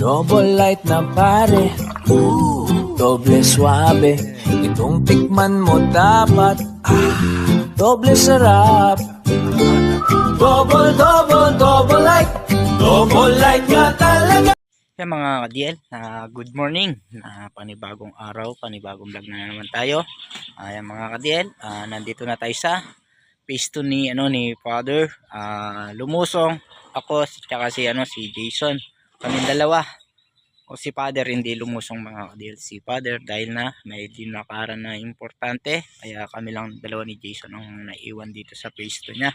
Double light na pare, doble suabe. Itong tikman mo dapat, doble sarap. Double light nga talaga. Yan mga ka-DL, good morning. Panibagong araw, panibagong vlog na naman tayo. Ayan mga ka-DL, nandito na tayo sa phase 2 ni Father. Lumusong ako tsaka si Jason. Kaming dalawa. O si Father hindi lumusong mga ka-DL. Si Father dahil na may dinakaran na importante. Kaya kami lang dalawa ni Jason ang naiwan dito sa phase 2 niya.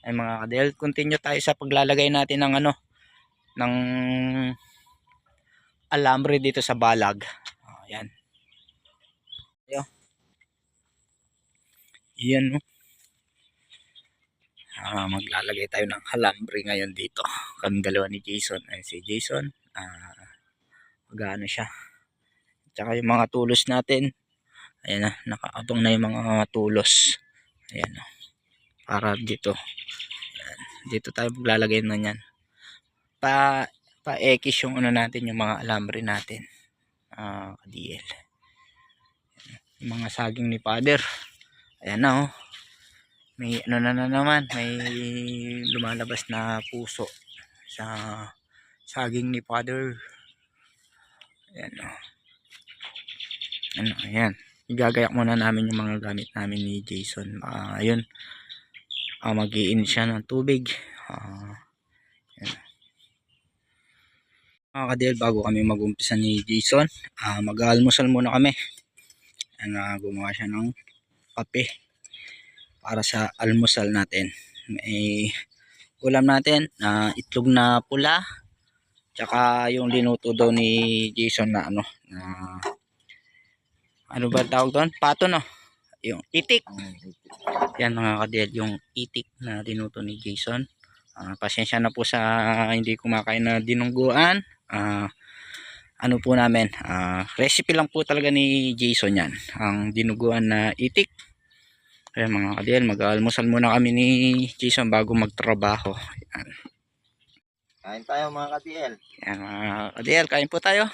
Ay mga ka-DL, continue tayo sa paglalagay natin ng ng alambre dito sa balag. Ayan. Ayan, no? Maglalagay tayo ng alambre ngayon dito. Kami dalawa ni Jason. Ayan si Jason. Magano siya. Tsaka yung mga tulos natin. Ayan na, nakaabang na yung mga tulos. Ayan, no? Para dito. Ayan. Dito tayo maglalagay na yan. Pa-ekis yung natin, yung mga alambre natin. Ka-DL. Yung mga saging ni Father. Ayan na, oh. May na naman, may lumalabas na puso sa saging ni Father. Ayan, oh. Ayan. Igagayak muna namin yung mga gamit namin ni Jason. Ayun. Mag-i-in siya ng tubig. Ayan. Mga ka-DL, bago kami mag-umpisa ni Jason, mag-almusal muna kami. Gumawa siya ng kape para sa almusal natin. May ulam natin na itlog na pula, tsaka yung linuto daw ni Jason na ano ba tawag doon? Pato, no? Yung itik. Yan mga ka-DL, yung itik na linuto ni Jason. Pasensya na po sa hindi kumakain na dinungguan. Ano po namin, recipe lang po talaga ni Jason yan, ang dinuguan na itik. Kaya mga ka-DL, mag-almusal muna kami ni Jason bago magtrabaho. Yan. Kain tayo mga ka-DL. Yan mga ka-DL, kain po tayo.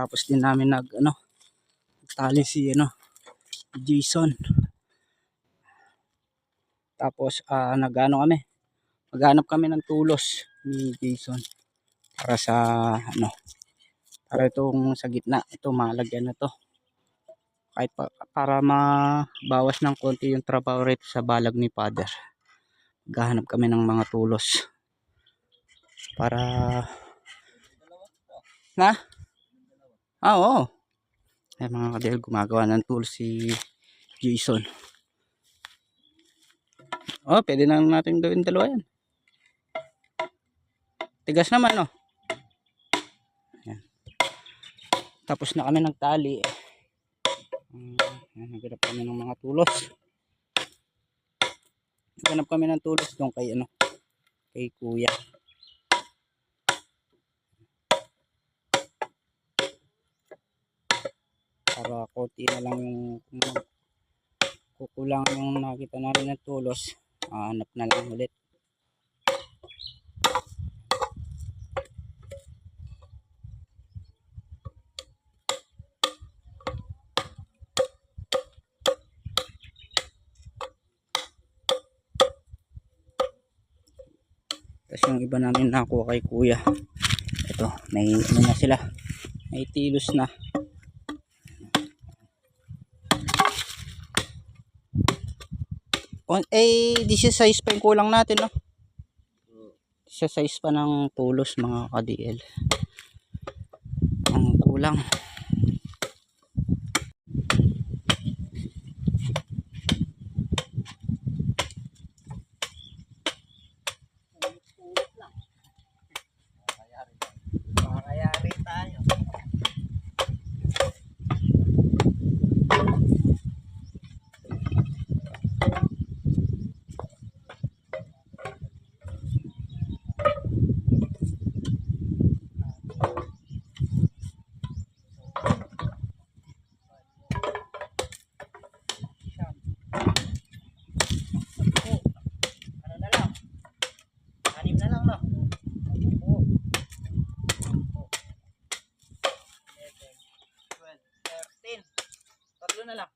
Tapos din namin tali si Jason. Tapos maghanap kami ng tulos ni Jason para sa para itong sa gitna, ito malagyan na to. Kahit para mabawas ng konti yung trabaho rito sa balag ni Father. Maghanap kami ng mga tulos para oo. Ay mga ka-DL, gumagawa ng tool si Jason. Pwede na natin gawin dalawa yan. Tigas naman, no? Ayan. Tapos na kami nagtali. Naghanap kami ng mga tulos. Naghanap kami ng tulos doon kay kuya. Para konti na lang yung kukulang yung nakita namin ng tulos. Hanap na lang ulit. Tapos yung iba namin nakuha kay kuya. Ito, may ano na sila. May tilos na. Di siya size pa yung kulang natin, no? Di siya size pa ng tulos, mga ka-DL. Ang kulang. Makakayari tayo. Ano na lang? 6 na lang, no? 13. Tatlo na lang.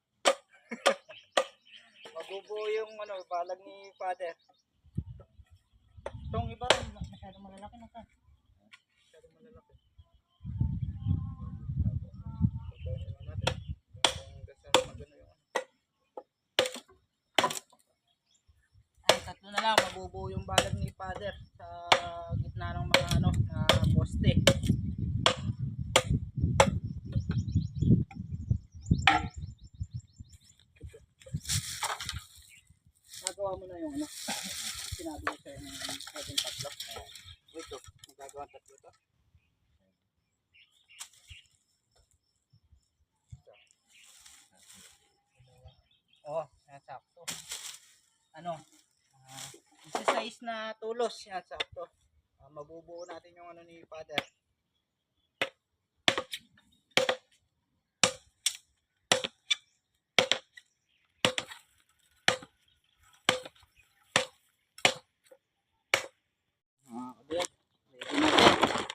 Mabubuo yung ano, balag ni father. Itong iba rin, masyadong malalaki na ka. Masyadong malalaki. Ay, tatlo na lang, mabubuo yung balag ni father sa gitna ng mga ano, na poste. Nagawa mo na yung ano, sinabi ko sa'yo ng pwedeng tatlo. Ito, magagawa tatlo to. Oo, sakto. Ano, isa size na tulos, yan, sakto. Mabubuo natin yung ano ni father. Ready natin.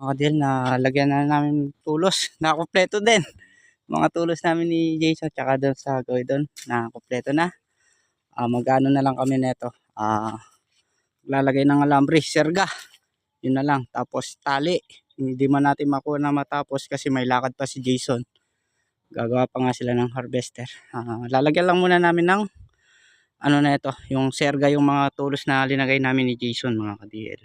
Mga deal, na lagyan na namin tulos. Nakakompleto din. Mga tulos namin ni Jason tsaka doon sa gawin doon. Nakakompleto na. Mag-ano na lang kami neto. Lalagay ng alambre, serga. Yun na lang. Tapos tali. hindi man natin makuha na matapos kasi may lakad pa si Jason. Gagawa pa nga sila ng harvester. Lalagyan lang muna namin ng ano na ito, yung serga, yung mga tulos na linagay namin ni Jason mga ka-DL.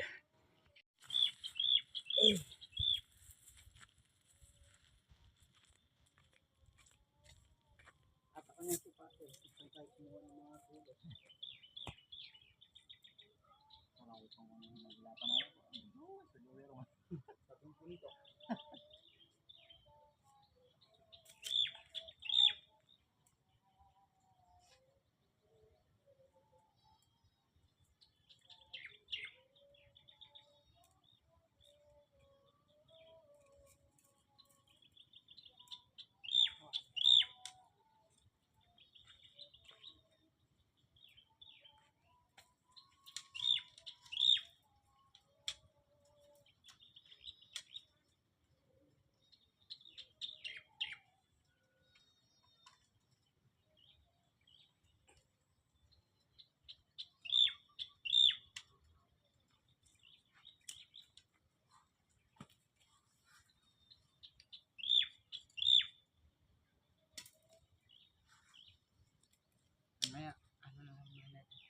Mamaya, ano na lang yan natin.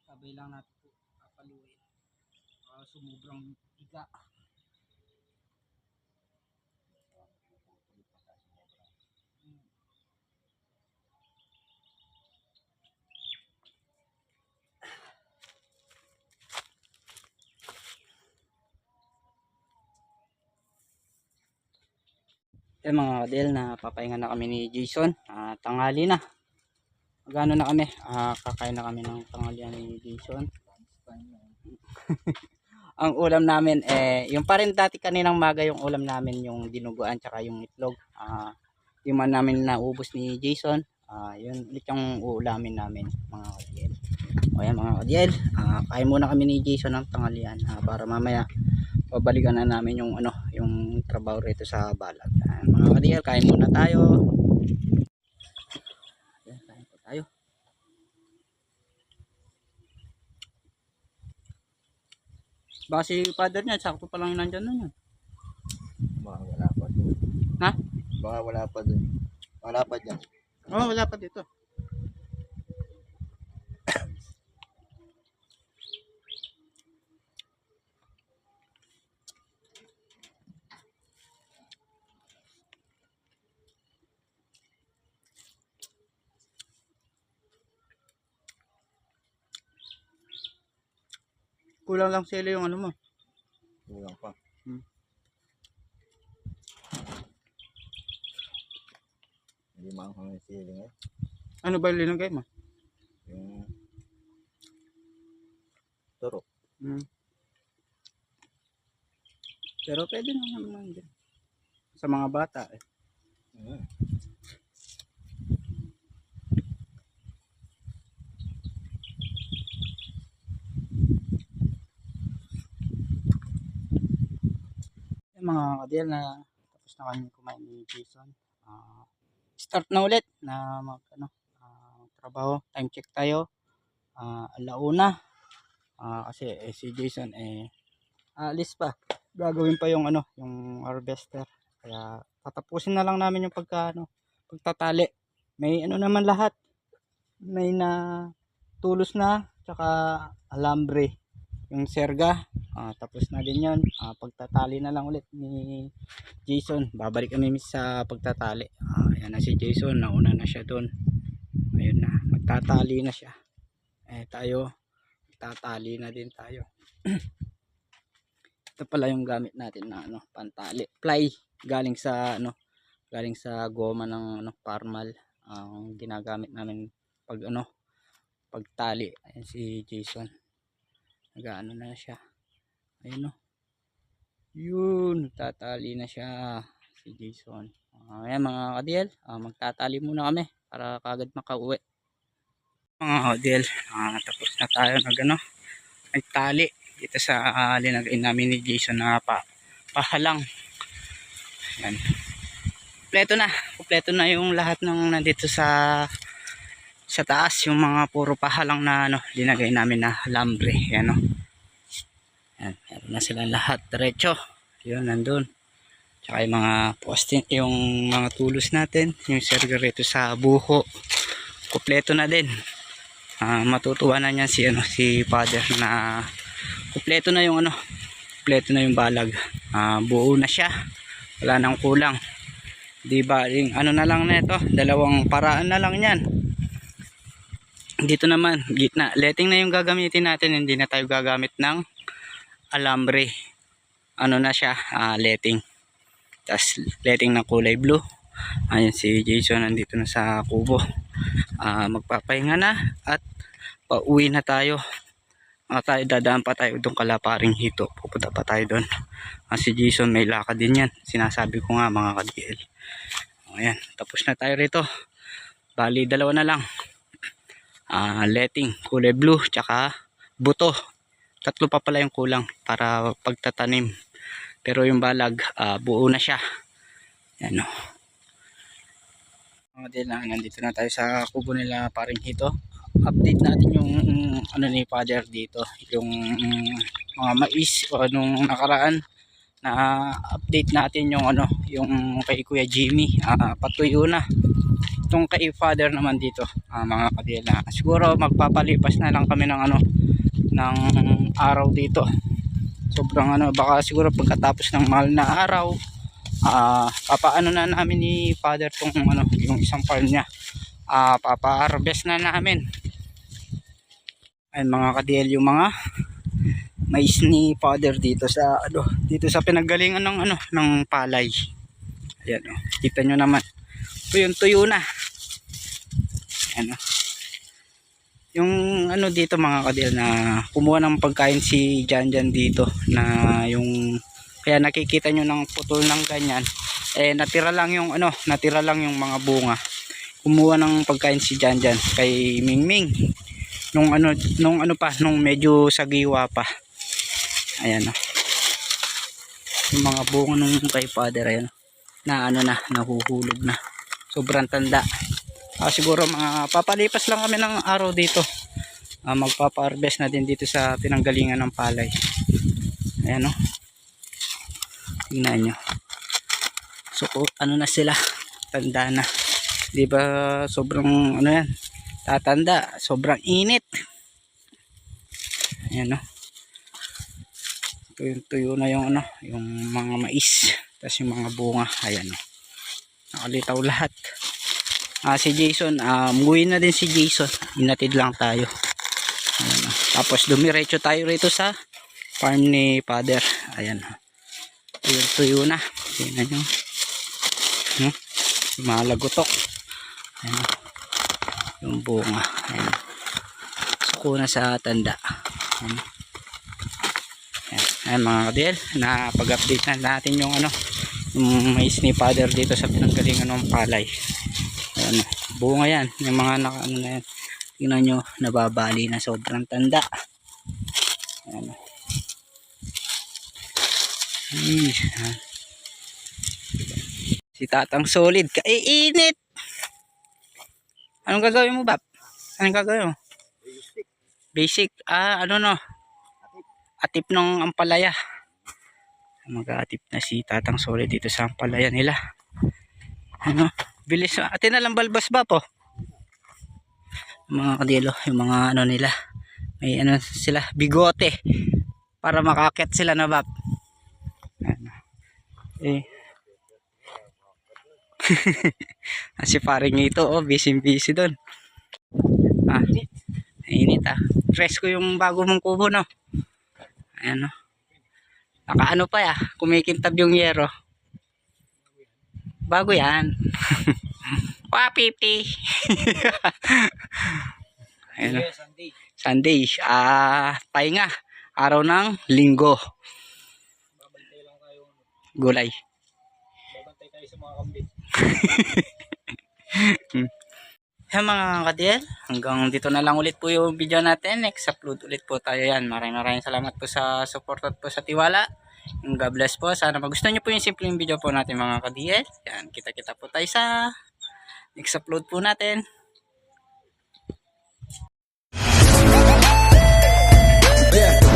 Sabay lang natin po papaluin. Sumubrang tiga. Mga kadel, na papahinga na kami ni Jason. Tanghali na. Magano na kami? Kakain na kami ng tanghalian ni Jason. Ang ulam namin yung pa rin dati kaninang maga yung ulam namin, yung dinuguan tsaka yung itlog. Yung man namin naubos ni Jason. Yun ulit yung uulamin namin mga kadel. O yan mga kadel, kain muna kami ni Jason ng tanghalian para mamaya babalikan na namin yung yung trabaho rito sa balag. Mga kadel, kain muna tayo. Ayan, kain po tayo. Baka si father niya, sakto pa lang nandyan na yan. Baka wala pa dun. Ha? Baka wala pa dun. Wala pa dyan. Oh, wala pa dito. Kulang lang sila yung ano mo. Kulang pa. Hindi maanghang yung siling eh. Ano ba yung linagay mo? Yung turok. Pero pwede naman din. Sa mga bata eh. Mga kadil, na tapos na kami kumain ni Jason. Start na ulit na trabaho. Time check tayo. Alauna. Kasi si Jason alis pa. Gagawin pa yung yung harvester. Kaya tatapusin na lang namin yung pagtatali. May naman lahat. May na tulos na, tsaka alambre. Yung serga, tapos na din yun. Pagtatali na lang ulit ni Jason. Babalik kami sa pagtatali. Ayan na si Jason, nauna na siya doon. Ayun na, magtatali na siya. Tayo, magtatali na din tayo. Ito pala yung gamit natin na pantali. Ply, galing sa goma ng Parmal. Ang ginagamit namin pag pagtali. Ayan si Jason. Nagaano na siya. Ayun yun, tatali na siya si Jason. Ayan mga kadil, magtatali muna kami para kagad makauwi. Mga kadil, tapos na tayo nagtali dito sa linagay namin ni Jason na pahalang. Ayan. Kompleto na yung lahat ng nandito sa taas, yung mga puro pahalang na linagay namin na lambre. Ayan Ayan, meron na sila lahat diretso. Yun, nandun. Tsaka yung mga poste, yung mga tulos natin, yung sergarito sa buho, kumpleto na din. Matutuwa na niyan si Father na kumpleto na yung kumpleto na yung balag. Buo na siya, wala nang kulang. Di ba, yung na lang nito, dalawang paraan na lang yan. Dito naman, gitna, letting na yung gagamitin natin, hindi na tayo gagamit ng alambre. Na siya, letting. Tas letting ng kulay blue. Ayan si Jason nandito na sa kubo. Magpapahinga na at pauwi na tayo. Dadaan pa tayo doon kalaparing hito. Pupunta pa tayo doon. Si Jason may lakad din yan. Sinasabi ko nga mga ka-DL. Ayan, tapos na tayo rito. Bali, dalawa na lang. Letting, kulay blue, tsaka buto. Tatlo pa pala yung kulang para pagtatanim. Pero yung balag, buo na siya. Ayan o. Nandito na tayo sa kubo nila paring hito. Update natin yung ni Father dito. Yung mga mais o nung nakaraan. Na update natin yung yung kay Kuya Jimmy. Patuyo na. Itong kay Father naman dito, mga kadila. Siguro magpapalipas na lang kami ng ng araw dito. Sobrang baka siguro pagkatapos ng mahal na araw, papaano na namin ni Father tong yung isang farm niya. Papa-harvest na namin. Ayun mga ka-DL, yung mga mais ni Father dito sa dito sa pinanggalingan ng ng palay. Ayan kita nyo naman. Tuyo na. Ayan yung dito mga kadil na kumuha ng pagkain si Janjan dito na yung kaya nakikita nyo ng putol ng ganyan natira lang yung mga bunga. Kumuha ng pagkain si Janjan kay Mingming nung medyo sagiwa pa. Ayan yung mga bunga nung kay Father ayan na nahuhulog na, sobrang tanda. Siguro papalipas lang kami ng araw dito. Magpapa-harvest na din dito sa pinanggalingan ng palay. Ayan tingnan nyo. So na sila, tanda na. Di ba sobrang yan, tatanda, sobrang init. Ayan tuyo na yung yung mga mais, tapos yung mga bunga. Ayan nakalitaw lahat. Si Jason, umuwi na din si Jason. Inatid lang tayo. Ayan, tapos dumiretso tayo rito sa farm ni Father. Ayan. Tuyo na. Tingnan nyo. Malagotok. Ayan. Yung bunga. Ayan. Suko na sa tanda. Ayan. Ayan mga kadil. Pag-update na natin yung yung mais ni Father dito sa pinanggalingan ng palay. Ayan, bunga yan. Yung mga na yan. Tingnan nyo, nababali na, sobrang tanda. Ayan. Si Tatang Solid, kaiinit. Anong gagawin mo, Bap? Anong gagawin mo? Basic. Atip ng ampalaya. Mag-atip na si Tatang Solid dito sa ampalaya nila. Bilis. Atin na lang balbas ba po? Mga kadilo, yung mga nila. May sila, bigote. Para makakit sila na Bap. Si paring ito, busy doon. Init Fresco yung bago mong kubo, no? Ayan, no? Naka pa kumikintab yung yero. Bago yan. Pipi. Ayan, Sunday. Pahinga. Araw ng linggo. Gulay. Babantay tayo sa mga kambing. Yan mga kadil, hanggang dito na lang ulit po yung video natin. Next upload ulit po tayo yan. Maraming salamat po sa support at po sa tiwala. God bless po. Sana magustuhan nyo po yung simpleng video po natin mga kadil. Yan, kita po tayo sa next upload po natin. Yeah.